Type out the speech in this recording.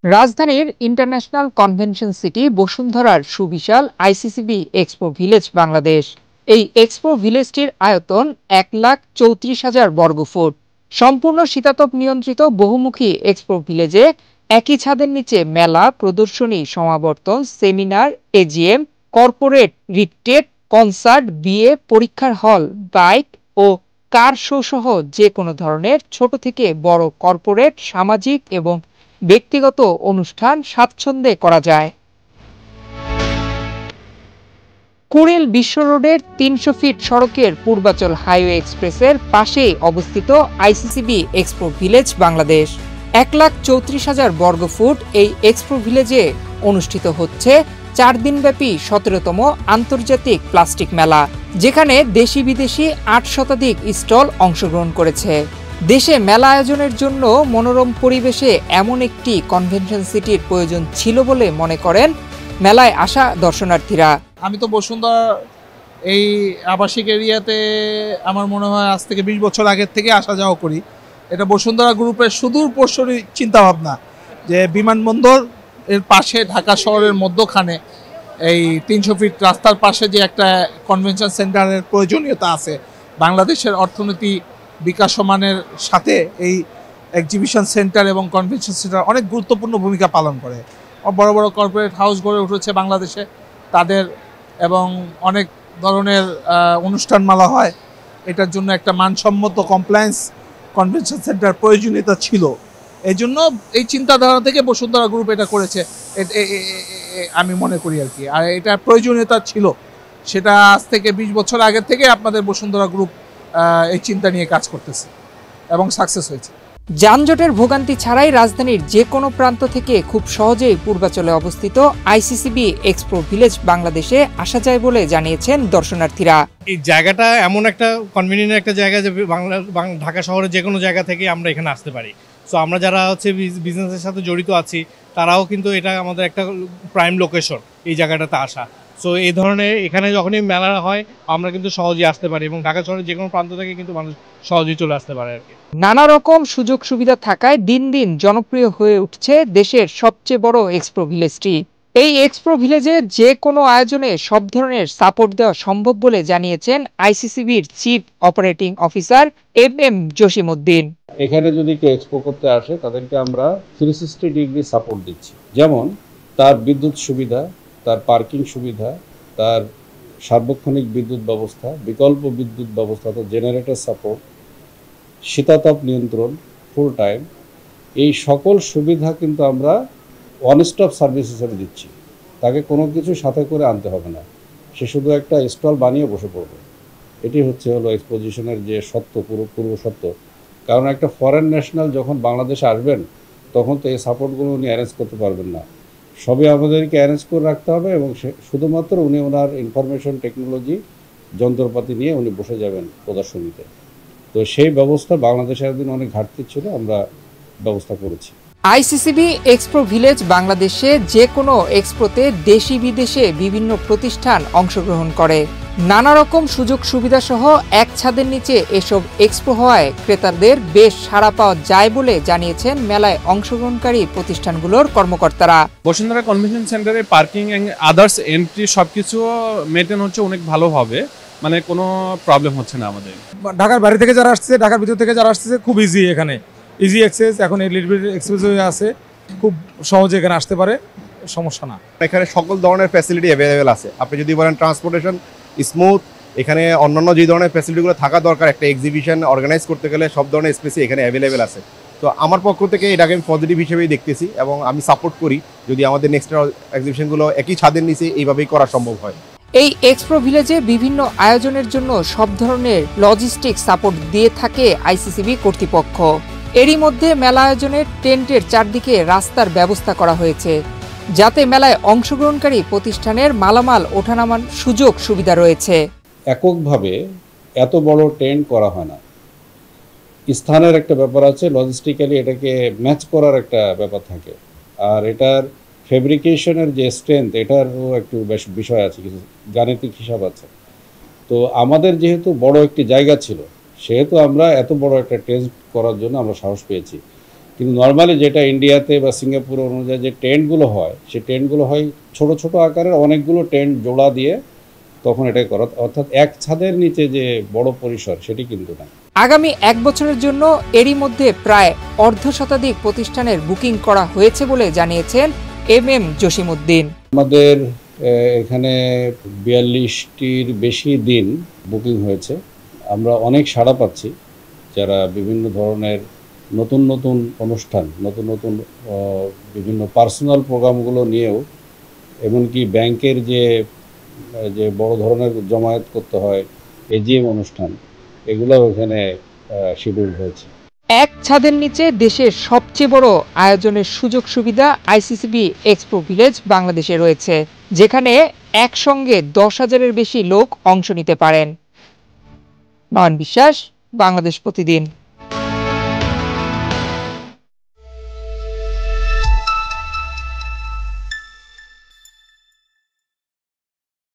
রাজধানীর international convention city বসুন্ধরার সুবিশাল আইসিসিবি এক্সপো ভিলেজ বাংলাদেশ। এই এক্সপো ভিলেজটির আয়তন 1,34,000 বর্গফুট। সম্পূর্ণ শীতাতপ নিয়ন্ত্রিত বহুমুখী এক্সপো ভিলেজে একই ছাদের নিচে মেলা, প্রদর্শনী, সমাবর্তন, seminar, AGM, corporate retreat, concert, বিয়ে, পরীক্ষার হল, বাইক ও কার শো সহ যে কোনো ধরনের ছোট থেকে বড় কর্পোরেট, সামাজিক এবং ব্যক্তিগত অনুষ্ঠান স্বাচ্ছন্দ্যে করা যায়। কুড়িল বিশ্ব রোডের ৩০০ ফিট সড়কের পূর্বাচল হাইওয়ে এক্সপ্রেসের পাশেই অবস্থিত আইসিসিবি এক্সপো ভিলেজ বাংলাদেশ। 1,34,000 বর্গফুট এই এক্সপো ভিলেজে অনুষ্ঠিত হচ্ছে 4 দিনব্যাপী 17তম আন্তর্জাতিক প্লাস্টিক মেলা, যেখানে দেশি বিদেশি 8 শতাধিক স্টল অংশগ্রহণ করেছে। দেশে মেলা আয়োজনের জন্য মনোরম পরিবেশে এমন একটি কনভেনশন সিটির প্রয়োজন ছিল বলে মনে করেন মেলায় আসা দর্শনার্থীরা। আমি তো বসুন্ধরা এই আবাসিক এরিয়াতে আমার মনে হয় আজ থেকে 20 বছর আগের থেকে আসা যাওয়া করি। এটা বসুন্ধরা গ্রুপের সুদূর প্রসারী চিন্তাভাবনা যে বিমানবন্দর এর পাশে ঢাকা শহরের মধ্যখানে এই 300 ফিট রাস্তার পাশে যে একটা কনভেনশন সেন্টারের প্রয়োজনীয়তা আছে। বাংলাদেশের অর্থনীতি বিকাশমানের সাথে এই এক্সিবিশন সেন্টার এবং কনভেনশন সেন্টার অনেক গুরুত্বপূর্ণ ভূমিকা পালন করে। বড় বড় কর্পোরেট হাউস গড়ে উঠেছে বাংলাদেশে, তাদের এবং অনেক ধরনের অনুষ্ঠানমালা হয়। এটার জন্য একটা মানসম্মত কমপ্লায়েন্স কনভেনশন সেন্টার প্রয়োজনীয়তা ছিল। এই জন্য এই চিন্তাধারা থেকে বসুন্ধরা গ্রুপ এটা করেছে আমি মনে করি আর কি। আর এটা প্রয়োজনীয়তা ছিল, সেটা আজ থেকে 20 বছর আগের থেকে আপনাদের বসুন্ধরা গ্রুপ এই চিন্তা নিয়ে কাজ করতেছে এবং সাকসেস হয়েছে। যানজটের ভোগান্তি ছাড়াই রাজধানীর যে কোনো প্রান্ত থেকে খুব সহজেই পূর্বাচলে অবস্থিত আইসিসিবি এক্সপো ভিলেজ বাংলাদেশে আসা যায় বলে জানিয়েছেন দর্শনার্থীরা। এই জায়গাটা এমন একটা কনভিনিয়েন্ট একটা জায়গা যে ঢাকা শহরের যে কোনো জায়গা থেকে আমরা এখানে আসতে পারি। সো আমরা যারা হচ্ছে বিজনেসের সাথে জড়িত আছি তারাও কিন্তু এটা আমাদের একটা প্রাইম লোকেশন এই জায়গাটাতে আসা। সো এই ধরনের এখানে যখনই মেলা হয় আমরা কিন্তু সহজেই আসতে পারি এবং ঢাকা শহরের যে কোনো প্রান্ত থেকে কিন্তু মানুষ সহজেই চলে আসতে পারে আর কি। নানা রকম সুযোগ সুবিধা থাকায় দিন দিন জনপ্রিয় হয়ে উঠছে দেশের সবচেয়ে বড় এক্সপো ভিলেজটি। এই এক্সপো ভিলেজে যে কোনো আয়োজনে সব ধরনের সাপোর্ট দেওয়া সম্ভব বলে জানিয়েছেন আইসিসিবির chief operating officer M Jasimuddin. এখানে যদি কেউ এক্সপো করতে আসে তাদেরকে আমরা 360 ডিগ্রি সাপোর্ট দিচ্ছি, যেমন তার বিদ্যুৎ সুবিধা, তার পার্কিং সুবিধা, তার সার্বক্ষণিক বিদ্যুৎ ব্যবস্থা, বিকল্প বিদ্যুৎ ব্যবস্থা, অর্থাৎ জেনারেটর সাপোর্ট, শীতাতপ নিয়ন্ত্রণ ফুল টাইম, এই সকল সুবিধা কিন্তু আমরা ওয়ান স্টপ সার্ভিস হিসেবে দিচ্ছি। তাকে কোনো কিছু সাথে করে আনতে হবে না, সে শুধু একটা স্টল বানিয়ে বসে পড়বে। এটি হলো এক্সপোজিশনের যে সত্য, পূর্ব সত্য। কারণ একটা ফরেন ন্যাশনাল যখন বাংলাদেশে আসবেন তখন তো এই সাপোর্টগুলো উনি অ্যারেঞ্জ করতে পারবেন না, সবই আমাদেরকে অ্যারেঞ্জ করে রাখতে হবে এবং শুধুমাত্র উনি ওনার ইনফরমেশন টেকনোলজি যন্ত্রপাতি নিয়ে উনি বসে যাবেন প্রদর্শনীতে। তো সেই ব্যবস্থা বাংলাদেশে একদিন অনেক ঘাটতি ছিল, আমরা ব্যবস্থা করেছি। আইসিসিবি এক্সপো ভিলেজ বাংলাদেশে যে কোনো এক্সপোতে দেশি বিদেশে বিভিন্ন প্রতিষ্ঠান অংশগ্রহণ করে। নানা রকম সুযোগ সুবিধা সহ এক ছাদের নিচে এসব এক্সপো হওয়ায় ক্রেতাদের বেশ সাড়া পাওয়া যায় বলে জানিয়েছেন মেলায় অংশগ্রহণকারী প্রতিষ্ঠানগুলোর কর্মকর্তারা। বসুন্ধরা কনভেনশন সেন্টারে পার্কিং এন্ড আদার্স এন্ট্রি সবকিছু মেনটেন হচ্ছে অনেক ভালোভাবে, মানে কোনো প্রবলেম হচ্ছে না আমাদের। ঢাকার বাইরে থেকে যারা আসছে, ঢাকার ভিতর থেকে যারা আসছে, খুব ইজি, এখানে ইজি অ্যাক্সেস। এখন এই লিটল বিট এক্সপ্রেস হয়ে আছে, খুব সহজে এখানে আসতে পারে, সমস্যা না। এখানে সকল ধরনের ফ্যাসিলিটি অ্যাভেলেবেল আছে। আপনি যদি বলেন ট্রান্সপোর্টেশন স্মুথ, এখানে অন্যান্য যে ধরনের ফ্যাসিলিটিগুলো থাকা দরকার একটা এক্সিবিশন অর্গানাইজ করতে গেলে সব ধরনের স্পেসই এখানে অ্যাভেলেবেল আছে। তো আমার পক্ষ থেকে এটাকে আমি পজিটিভ হিসেবেই দেখতেছি এবং আমি সাপোর্ট করি যদি আমাদের নেক্সট এক্সিবিশনগুলো একই ছাদের নিচে এইভাবেই করা সম্ভব হয়। এই এক্সপো ভিলেজে বিভিন্ন আয়োজনের জন্য সব ধরনের লজিস্টিক সাপোর্ট দিয়ে থাকে আইসিসিবি কর্তৃপক্ষ। এরই মধ্যে মেলা আয়োজনের টেন্টের চারদিকে রাস্তার ব্যবস্থা করা হয়েছে, যাতে মেলায় অংশগ্রহণকারী প্রতিষ্ঠানের মালামাল ওঠানামার সুযোগ সুবিধা রয়েছে। এককভাবে এত বড় টেন্ট করা হয় না, স্থানের একটা ব্যাপার আছে, লজিস্টিক্যালি এটাকে ম্যাচ করার একটা ব্যাপার থাকে, আর এটার ফেব্রিকেশনের যে স্ট্রেংথ এটারও একটু বেশ বিষয় আছে, কিছু গাণিতিক হিসাব আছে। তো আমাদের যেহেতু বড় একটি জায়গা ছিল সেহেতু আমরা এত বড় একটা টেস্ট করার জন্য আমরা সাহস পেয়েছি। কিন্তু নর্মালি যেটা ইন্ডিয়াতে বা সিঙ্গাপুর অনুযায়ী যে টেন্টগুলো হয়, সেই টেন্টগুলো হয় ছোট ছোট আকারের অনেকগুলো টেন্ট জোড়া দিয়ে তখন এটাই করা, অর্থাৎ এক ছাদের নিচে যে বড় পরিসর সেটি কিন্তু না। আগামী 1 বছরের জন্য এরই মধ্যে প্রায় অর্ধশতাধিক প্রতিষ্ঠানের বুকিং করা হয়েছে বলে জানিয়েছেন MM জসিমউদ্দিন। আমাদের এখানে 42টির বেশি দিন বুকিং হয়েছে। আমরা অনেক সাড়া পাচ্ছি, যারা বিভিন্ন ধরনের নতুন নতুন অনুষ্ঠান, নতুন নতুন বিভিন্ন পার্সোনাল প্রোগ্রামগুলো নিয়েও, এমনকি ব্যাংকের যে বড় ধরনের জমায়েত করতে হয়, AGM অনুষ্ঠান, এগুলো এখানে শিডিউল হয়েছে। এক ছাদের নিচে দেশের সবচেয়ে বড় আয়োজনের সুযোগ সুবিধা ICCB এক্সপো ভিলেজ বাংলাদেশে রয়েছে, যেখানে একসঙ্গে 10,000-এর বেশি লোক অংশ নিতে পারেন। নয়ন বিশ্বাস, বাংলাদেশ প্রতিদিন।